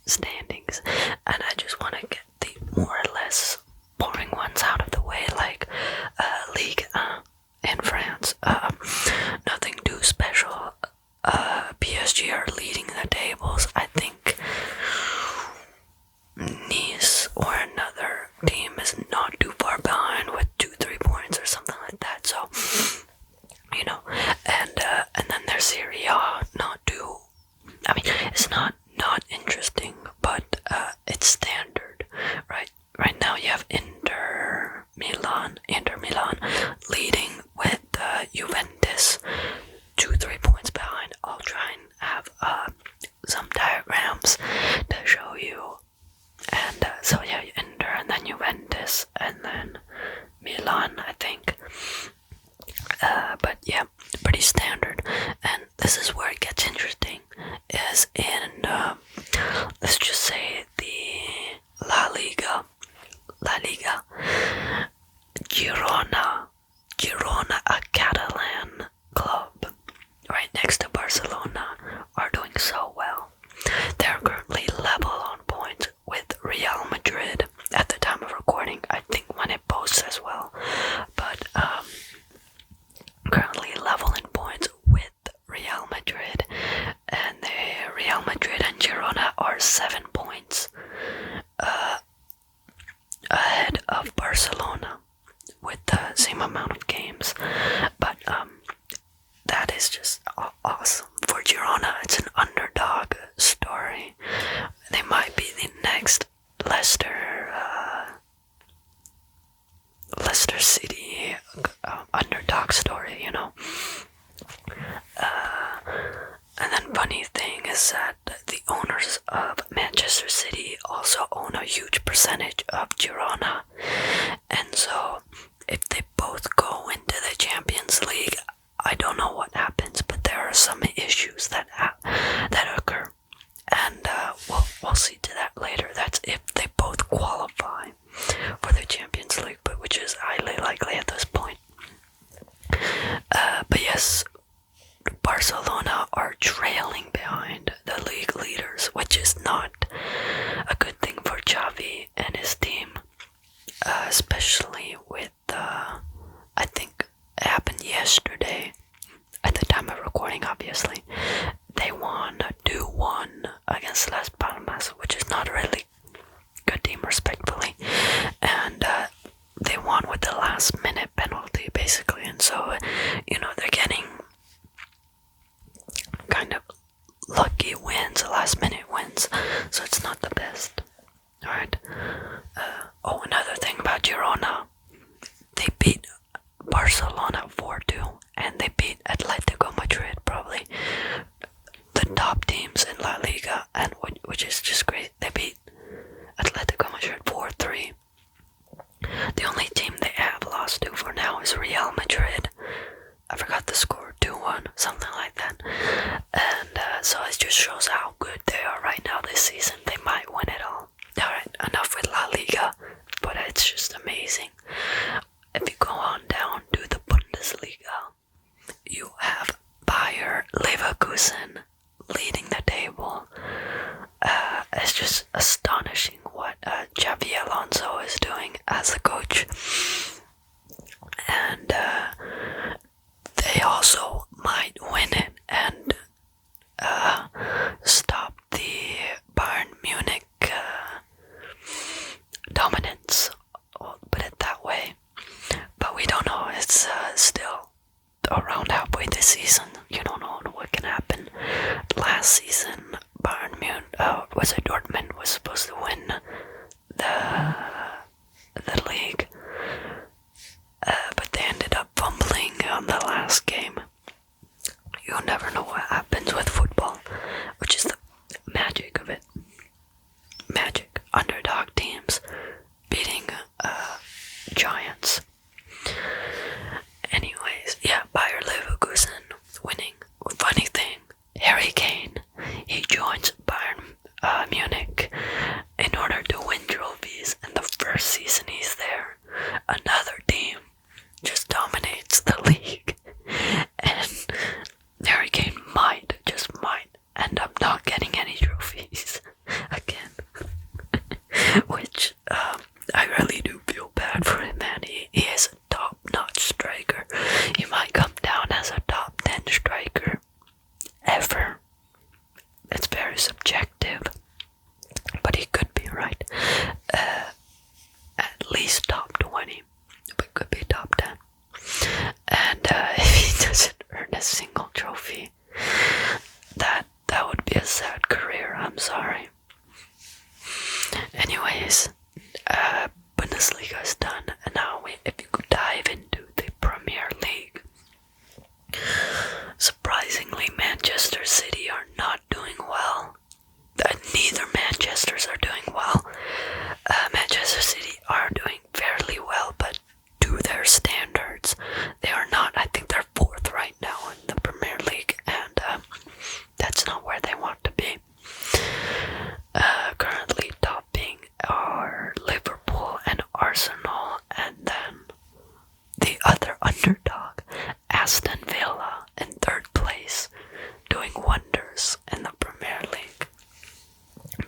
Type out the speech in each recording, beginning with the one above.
standings, and I just want to get the more or less boring ones out of the way, like Liga in France. Nothing too special. PSG are leading the tables. I think Nice or another team is not too far behind with 2-3 points or something like that. So, you know, and then there's Serie A, not too. I mean, it's not interesting, but it's standard, right? Right now you have Inter Milan leading with Juventus 2-3 points behind. I'll try and have some diagrams to show you. And so yeah, Inter and then Juventus and then Milan, I think. But yeah, pretty standard. And this is where it gets interesting, is in let's just say the La Liga, Girona, a Catalan club right next to Barcelona, are doing so well. They're currently level on points with Real Madrid at the time of recording. I think when it posts as well, but currently level in points with Real Madrid, and Real Madrid and Girona are 7 points ahead of Barcelona with the same amount of games. But that is just awesome for Girona. It's an underdog story. They might be the next Leicester City underdog story, you know. And then funny thing is that the owners of Manchester City also own a huge percentage of Girona, and so if they both go into the Champions League, I don't know what happens, but there are some issues that occur, and we'll see to that later. That's if they both qualify for the Champions League, but which is highly likely at this point. But yes, Barcelona are trailing behind the league leaders, which is not a good thing for Xavi and his team, especially with, I think it happened yesterday, at the time of recording obviously, they won 2-1 against Las Palmas, which is not a really good team respectfully, and they won with the last minute penalty basically, and so, you know, they're getting kind of lucky wins, last minute wins, so it's not the best. Alright. Another thing about Girona, they beat Barcelona 4-2, and they beat Atletico Madrid, probably the top teams in La Liga, and which is just great. They beat Atletico Madrid 4-3. The only team they have lost to for now is Real Madrid. I forgot the score, 2-1, something like that. And so it just shows how good they are right now this season. They might win it all. Alright, enough with La Liga, but it's just amazing. If you go on down to the Bundesliga, you have Bayer Leverkusen leading the table. It's just astonishing what Xavi Alonso is doing as a coach. And they also might win it and stop the Bayern Munich dominance, I'll put it that way. But we don't know. It's still around halfway this season. You don't know what can happen. Last season, Bayern Munich, Dortmund was supposed to win the league, but they ended up fumbling on the last game. You never know what happens with football, which is the magic of it. Magic. Underdog teams beating giants. Anyways, yeah, Bayer Leverkusen winning. Funny thing, Harry Kane, he joins Bayern Munich in order to win trophies, and the first season he's there, another team just dominates the league, and Harry Kane sorry. Anyways, Bundesliga is done, and now if you could dive into the Premier League. Surprisingly, Manchester City are not doing well. Neither Manchesters are doing well. Manchester City are doing fairly well, but to their standards, they are not. I think they're 4th right now in the Premier League, and that's not where they want to be. Currently topping are Liverpool and Arsenal, and then the other underdog, Aston Villa, in 3rd place, doing wonders in the Premier League,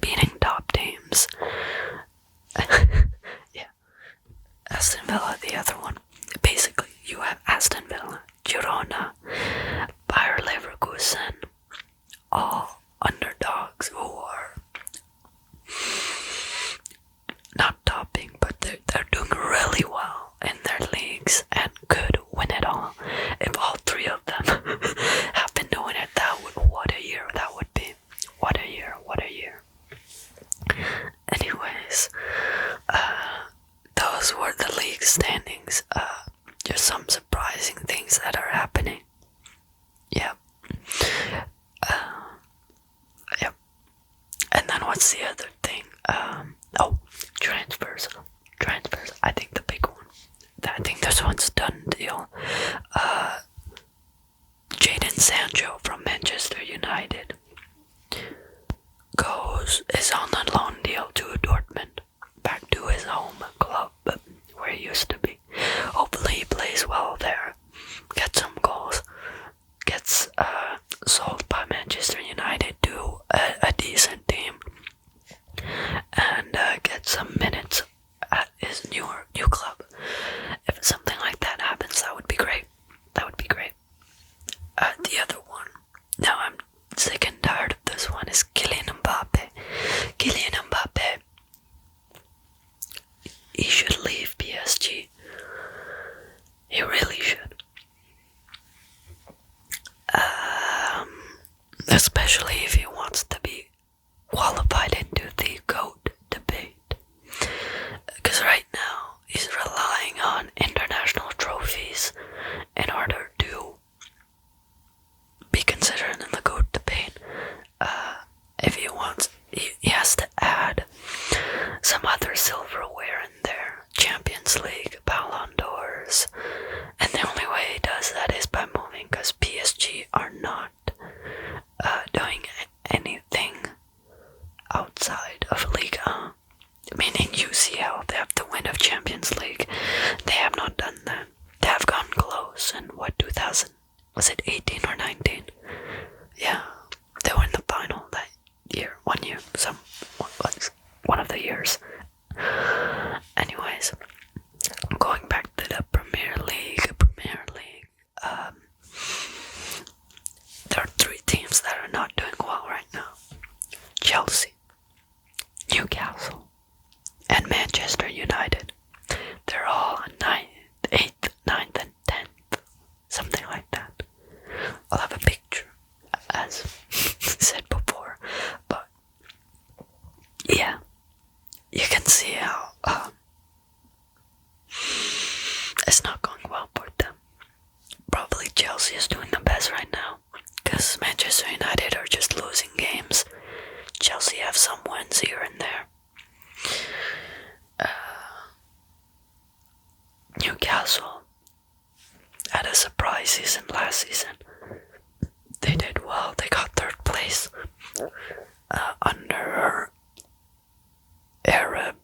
beating top teams. Yeah, Aston Villa, the other one. Basically, you have Aston Villa, Girona, Bayer Leverkusen, all underdogs who are not topping, but they're doing really well in their leagues and could win it all. If all 3 of them have been doing it, what a year that would be. What a year. Anyways, those were the league standings. There's some surprising things that are happening. Yeah. Yep. And then what's the other thing? Transfers. I think the big one. I think this one's done deal. Jadon Sancho from Manchester United is on a loan deal to Dortmund, back to his home club where he used to be. Hopefully he plays well there, gets some goals, gets sold by Manchester United to a decent team, and gets some minutes at his new club. If something like that happens, that would be great. The other one, now I'm sick and tired of this one, is Kylian Mbappe. He should leave PSG. He really should. Especially if he wants to be qualified into the GOAT debate. Because right now, he's relying on international trophies in order to be considered in the GOAT debate. If he wants, he has to add some other silverware in there. Champions League, Ballon d'Ors. And the only way he does that is by moving, because PSG are not doing anything outside of Liga. Meaning UCL, they have to win of Champions League. They have not done that. They have gone close in 2000? Was it 18 or 19? Yeah, they were in the final that year, one of the years. Anyways, going back to the Premier League, there are 3 teams that are not doing well right now. Chelsea, Newcastle, and Manchester United. They're all 9th, 8th, 9th, and 10th. Something like that. I'll have a picture, as said before. But, yeah. You can see how it's not going well for them. Probably Chelsea is doing the best right now, because Manchester United are just losing games. Chelsea have some wins here and there. Newcastle had a surprise season last season. They did well. They got 3rd place under Arab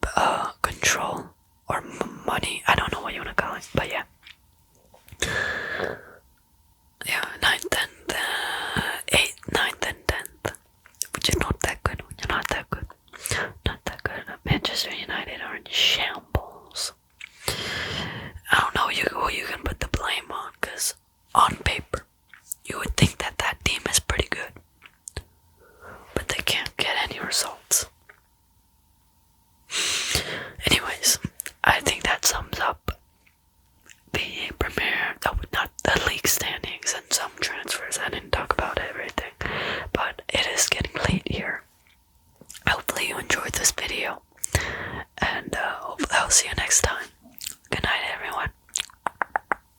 control or money. I don't know what you want to call it, but yeah. Yeah, 9th and 8th, 9th and 10th, which is not that good. Not that good. Manchester United are in shambles. I don't know who you can put the blame on, because on paper, you would think that that team is pretty good, but they can't get any results. Anyways, I think that sums up the not the league standings and some transfers. I didn't talk about everything, but it is getting late here. I'll see you next time. Good night, everyone.